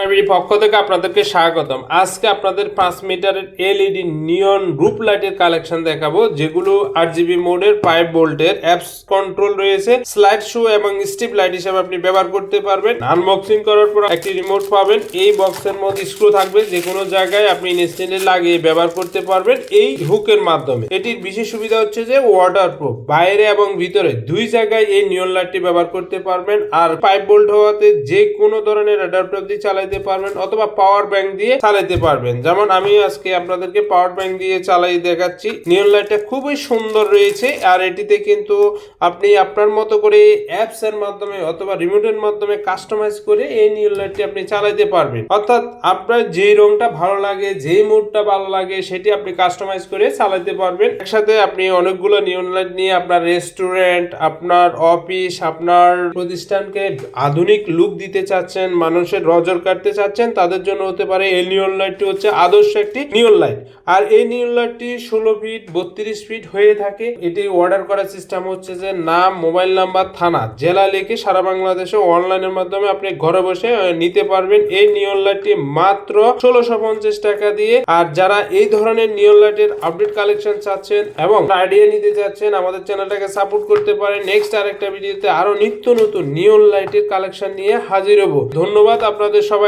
IBD পক্ষ থেকে আপনাদেরকে স্বাগতম। আজকে আপনাদের 5 মিটারের এলইডি নিয়ন রুপ লাইটের কালেকশন দেখাবো, যেগুলো 8GB মোডের 5 ভোল্টের অ্যাপস কন্ট্রোল রয়েছে, স্লাইড শো এবং স্ট্রিপ লাইট হিসেবে আপনি ব্যবহার করতে পারবেন। আনবক্সিং করার পর একটি রিমোট পাবেন। এই বক্সের মধ্যে স্ক্রু থাকবে, যে কোনো জায়গায় আপনি ইনস্ট্যান্টলি লাগিয়ে ব্যবহার করতে পারবেন এই হুকের মাধ্যমে। এটির বিশেষ সুবিধা হচ্ছে যে ওয়াটারপ্রুফ, বাইরে এবং ভিতরে দুই জায়গায় এই নিয়ন লাইটটি ব্যবহার করতে পারবেন। আর 5 ভোল্ট হওয়াতে যে কোনো ধরনের অ্যাডাপ্টার দিয়ে চালাতে পারবেন অথবা পাওয়ার ব্যাংক দিয়ে চালাতে পারবেন। যেমন আমি আজকে আপনাদেরকে পাওয়ার ব্যাংক দিয়ে চালাই দেখাচ্ছি। নিয়ন লাইটটা খুবই সুন্দর রয়েছে, আর এটিতে কিন্তু আপনি আপনার মতো করে অ্যাপস এর মাধ্যমে অথবা রিমোটের মাধ্যমে কাস্টমাইজ করে এই নিয়ন লাইটটি আপনি চালাতে পারবেন। অর্থাৎ আপনার যেই রংটা ভালো লাগে, যেই মোডটা ভালো লাগে, সেটি আপনি কাস্টমাইজ করে চালাতে পারবেন। একসাথে আপনি অনেকগুলো নিয়ন লাইট নিয়ে আপনার রেস্টুরেন্ট, আপনার অফিস, আপনার প্রতিষ্ঠানকে আধুনিক লুক দিতে চাচ্ছেন, মানুষের নজর কাটতে চাচ্ছেন, তাদের জন্য হতে পারে এই নিয়ন লাইটটি হচ্ছে আদর্শ একটি নিয়ন লাইট। আর এই নিয়ন লাইটটি 16 ফিট 32 ফিট হয়ে থাকে। এটি অর্ডার করার সিস্টেম হচ্ছে যে নাম, মোবাইল নাম্বার, থানা, জেলা লিখে সারা বাংলাদেশে অনলাইনের মাধ্যমে আপনি ঘরে বসে নিতে পারবেন এই নিয়ন লাইটটি মাত্র 1650 টাকা দিয়ে। আর যারা এই ধরনের নিয়ন লাইটের আপডেট কালেকশন চাচ্ছেন এবং আইডিয়া নিতে চাচ্ছেন, আমাদের চ্যানেলটাকে সাপোর্ট করতে পারেন। নেক্সট আরেকটা ভিডিওতে আরো নিত্য নতুন নিয়ন লাইটের কালেকশন নিয়ে হাজির হব। ধন্যবাদ আপনাদের সবাইকে।